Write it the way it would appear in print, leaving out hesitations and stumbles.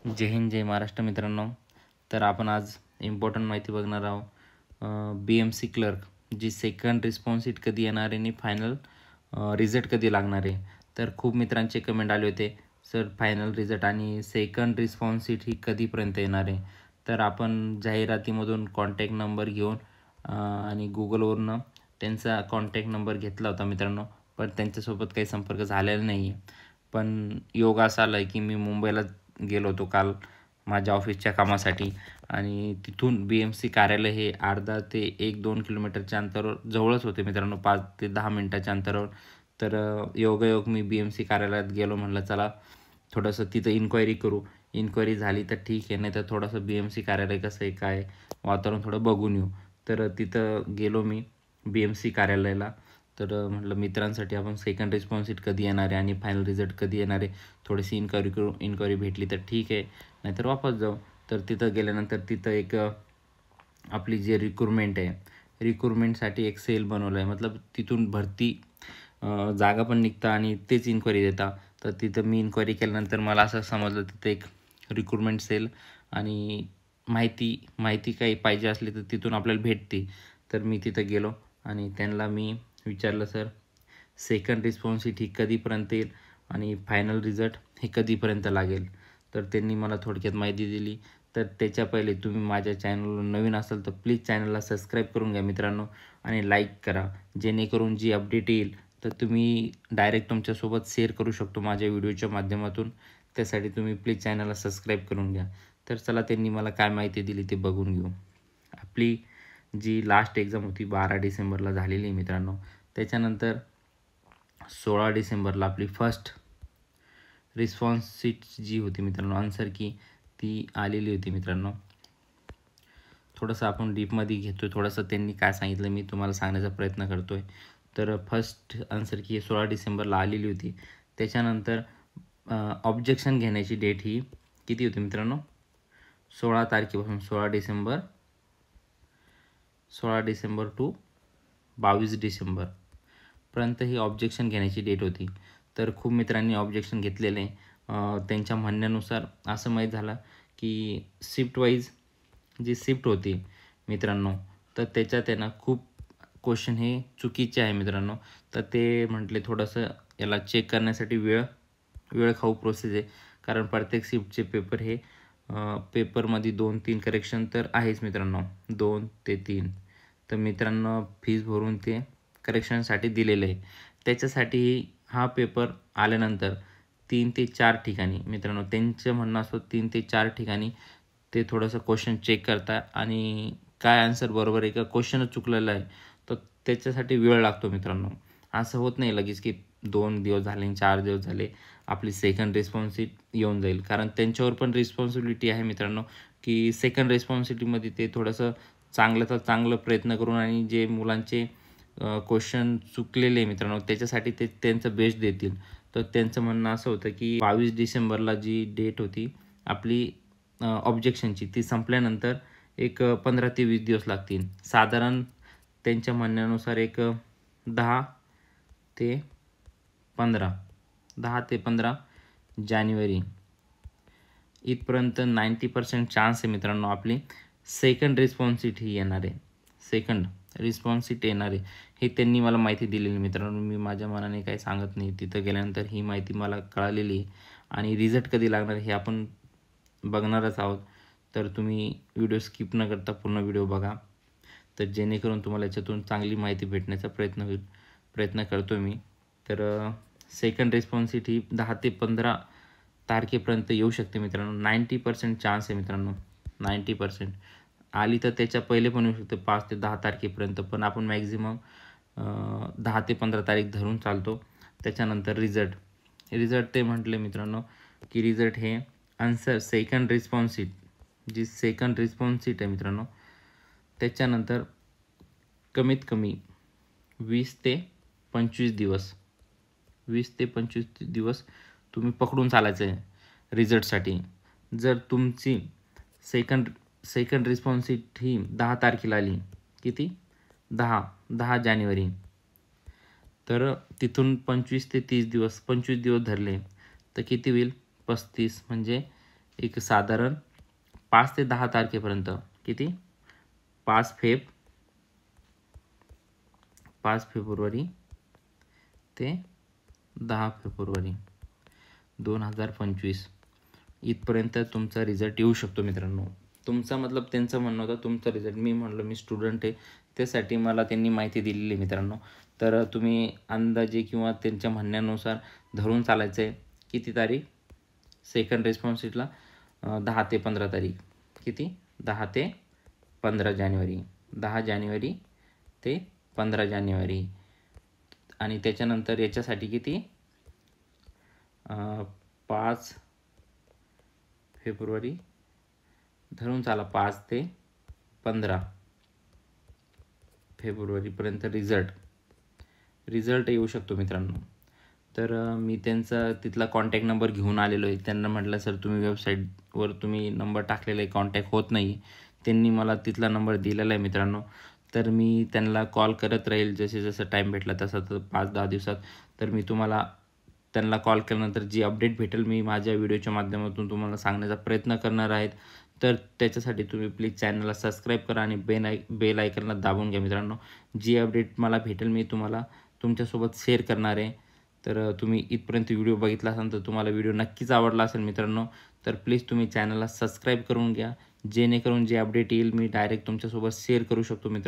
जय हिंद जय महाराष्ट्र मित्रांनो. तर आपण आज इम्पॉर्टंट माहिती बघणार आहोत. BMC क्लर्क जी सेकंड रिस्पॉन्स शीट कधी येणार आहे आणि फायनल रिझल्ट कधी लागणार आहे. तर खूप मित्रांचे कमेंट आले होते, सर फायनल रिझल्ट आणि सेकंड रिस्पॉन्स शीट ही कधीपर्यंत येणार आहे. तर आपण जाहिरातीमधून कॉन्टॅक्ट नंबर घेऊन आणि गुगलवरनं त्यांचा कॉन्टॅक्ट नंबर घेतला होता मित्रांनो, पण त्यांच्यासोबत काही संपर्क झालेला नाही आहे. पण योग असा आला आहे की मी मुंबईला गेलो होतो काल माझ्या ऑफिसच्या कामासाठी आणि तिथून BMC कार्यालय हे अर्धा ते 1-2 किलोमीटरच्या अंतरावर जवळच होते मित्रांनो, 5 ते 10 मिनटाच्या अंतरावर. तर योगायोग मी BMC कार्यालयात गेलो. म्हणलं चला थोडंसं तिथं इन्क्वायरी करू. इन्क्वायरी झाली तर ठीक आहे, नाही तर थोडंसं BMC कार्यालय कसं आहे काय वातावरण थोडं बघून येऊ. तर तिथं गेलो मी BMC कार्यालयाला. तर म्हटलं मित्रांसाठी आपण सेकंड रिस्पॉन्स शीट कधी येणार आहे आणि फायनल रिझल्ट कधी येणार आहे, थोडीशी इन्क्वायरी भेटली तर ठीक आहे, नाहीतर वापस जाऊ. तर तिथं गेल्यानंतर तिथं एक आपली जी रिक्रुटमेंट आहे, रिक्रुटमेंटसाठी एक सेल बनवलं आहे. मतलब तिथून भरती जागा पण निघता आणि तेच इन्क्वायरी देता. तर तिथं मी इन्क्वायरी केल्यानंतर मला असं समजलं तिथं एक रिक्रुटमेंट सेल आणि माहिती काही पाहिजे असली तर तिथून आपल्याला भेटते. तर मी तिथं गेलो आणि त्यांना मी विचारलं, सर सेकंड रिस्पॉन्स शीट ही कधीपर्यंत येईल आणि फायनल रिझल्ट हे कधीपर्यंत लागेल. तर त्यांनी मला थोडक्यात माहिती दिली. तर त्याच्या पहिले तुम्ही माझ्या चॅनलवर नवीन असाल तर प्लीज चॅनलला सबस्क्राईब करून घ्या मित्रांनो आणि लाईक करा, जेणेकरून जी अपडेट येईल तर तुम्ही डायरेक्ट तुमच्यासोबत शेअर करू शकतो माझ्या व्हिडिओच्या माध्यमातून. त्यासाठी तुम्ही प्लीज चॅनलला सबस्क्राईब करून घ्या. तर चला त्यांनी मला काय माहिती दिली ते बघून घेऊ. आपली जी लास्ट एक्झाम होती 12 डिसेंबरला झालेली आहे मित्रांनो. त्याच्यानंतर 16 डिसेंबरला आपली फर्स्ट रिस्पॉन्स शीट जी होती मित्रांनो, आन्सर की ती आलेली होती मित्रांनो. थोडंसं आपण डीपमध्ये घेतो, थोडंसं त्यांनी काय सांगितलं मी तुम्हाला सांगण्याचा प्रयत्न करतो आहे. तर फर्स्ट आन्सर की 16 डिसेंबरला आलेली होती. त्याच्यानंतर ऑब्जेक्शन घेण्याची डेट ही किती होती मित्रांनो, 16 तारखेपासून 16 डिसेंबर टू 22 डिसेंबरपर्यंत ही ऑब्जेक्शन घेण्याची डेट होती. तर खूप मित्रांनी ऑब्जेक्शन घेतलेले. त्यांच्या म्हणण्यानुसार असं माहीत झालं की शिफ्ट वाईज जी शिफ्ट होती मित्रांनो, तर त्याच्यात आहे ना खूप क्वेश्चन हे चुकीचे आहे मित्रांनो. तर ते म्हटले थोडंसं याला चेक करण्यासाठी वेळ खाऊ प्रोसेस आहे, कारण प्रत्येक शिफ्टचे पेपर हे पेपरमध्ये 2-3 करेक्शन तर आहेच मित्रांनो, 2 ते 3. तर मित्रांनो फीज भरून ते करेक्शनसाठी दिलेलं आहे. त्याच्यासाठी हा पेपर आल्यानंतर 3 ते 4 ठिकाणी मित्रांनो, त्यांचं म्हणणं असं 3 ते 4 ठिकाणी ते थोडंसं क्वेश्चन चेक करतात आणि काय आन्सर बरोबर आहे का क्वेश्चनच चुकलेलं आहे, तर त्याच्यासाठी वेळ लागतो मित्रांनो. असं होत नाही लगेच की 2 दिवस झाले आणि 4 दिवस झाले आपली सेकंड रिस्पॉन्स शीट येऊन जाईल, कारण त्यांच्यावर पण रिस्पॉन्सिबिलिटी आहे मित्रांनो की सेकंड रिस्पॉन्सिबिलिटीमध्ये ते थोडंसं चांगलं तर चांगलं प्रयत्न करून आणि जे मुलांचे क्वेश्चन चुकलेले मित्रांनो त्याच्यासाठी ते त्यांचं बेस्ट देतील. तर त्यांचं म्हणणं असं होतं की 22 डिसेंबरला जी डेट होती आपली ऑब्जेक्शनची, ती संपल्यानंतर एक 15 ते 20 दिवस लागतील साधारण. त्यांच्या म्हणण्यानुसार एक 10 ते 15 जानेवारी इथपर्यंत 90% चान्स आहे मित्रांनो आपली सेकंड रिस्पॉन्स शीट ही येणार आहे. सेकंड रिस्पॉन्स शीट येणार आहे हे त्यांनी मला माहिती दिलेली मित्रांनो. मी माझ्या मनाने काही सांगत नाही, तिथं गेल्यानंतर ही माहिती मला कळालेली आहे. आणि रिझल्ट कधी लागणार हे आपण बघणारच आहोत. तर तुम्ही व्हिडिओ स्किप न करता पूर्ण व्हिडिओ बघा, तर जेणेकरून तुम्हाला याच्यातून चांगली माहिती भेटण्याचा प्रयत्न करतो मी. तर सेकंड रिस्पॉन्स शीट ही 10 ते 15 तारखेपर्यंत येऊ शकते मित्रांनो. 90% चान्स आहे मित्रांनो, 90%. आली तर त्याच्या पहिले पण येऊ शकते 5 ते 10 तारखेपर्यंत, पण आपण मॅक्झिमम 10 ते 15 तारीख धरून चालतो. त्याच्यानंतर रिझल्ट ते म्हटले मित्रांनो की रिझल्ट हे आन्सर सेकंड रिस्पॉन्स शीट जी सेकंड रिस्पॉन्स शीट आहे मित्रांनो, त्याच्यानंतर कमीत कमी 20 ते 25 दिवस तुम्ही पकडून चालायचं आहे रिझल्टसाठी. जर तुमची सेकंड रिस्पॉन्स शीट ही 10 तारखेला आली, किती 10 जानेवारी, तर तिथून 25 ते 30 दिवस 25 दिवस धरले तर किती होईल 35, म्हणजे एक साधारण 5 ते 10 तारखेपर्यंत. किती? 5 फेब्रुवारी ते 10 फेब्रुवारी 2025 इथपर्यंत तुमचा रिझल्ट येऊ शकतो मित्रांनो. तुमचा मतलब त्यांचं म्हणणं होतं तुमचा रिझल्ट. मी म्हणलं मी स्टुडंट आहे, त्यासाठी मला त्यांनी माहिती दिलेली आहे मित्रांनो. तर तुम्ही अंदाजे किंवा त्यांच्या म्हणण्यानुसार धरून चालायचं आहे. किती तारीख? सेकंड रिस्पॉन्स शीटला 10 ते 15 तारीख. किती? 10 ते 15 जानेवारी. 10 जानेवारी ते 15 जानेवारी. आणि त्याच्यानंतर याच्यासाठी किती? 5 फेब्रुवारी धरून चाला 5 ते 15 फेब्रुवारीपर्यंत रिझल्ट येऊ शकतो मित्रांनो. तर मी त्यांचा तिथला कॉन्टॅक्ट नंबर घेऊन आलेलो आहे. त्यांना म्हटलं सर तुम्ही वेबसाईटवर तुम्ही नंबर टाकलेला आहे, कॉन्टॅक्ट होत नाही. त्यांनी मला तिथला नंबर दिलेला आहे मित्रांनो. तर मी त्यांना कॉल करत राहील जसे जसं टाईम भेटला तसं. तर 5-10 दिवसात तर मी तुम्हाला त्यांना कॉल केल्यानंतर जी अपडेट भेटेल मी माझ्या व्हिडिओच्या माध्यमातून तुम्हाला सांगण्याचा प्रयत्न करणार आहेत. तर त्याच्यासाठी तुम्ही प्लीज चॅनलला सबस्क्राईब करा आणि बेल आयकनला दाबून घ्या मित्रांनो. जी अपडेट मला भेटेल मी तुम्हाला तुमच्यासोबत शेअर करणार आहे. तर तुम्ही इथपर्यंत व्हिडिओ बघितला असाल तर तुम्हाला व्हिडिओ नक्कीच आवडला असेल मित्रांनो. तर प्लीज तुम्ही चॅनलला सबस्क्राईब करून घ्या, जेणेकरून जे अपडेट येईल मी डायरेक्ट तुमच्यासोबत शेअर करू शकतो मित्रांनो.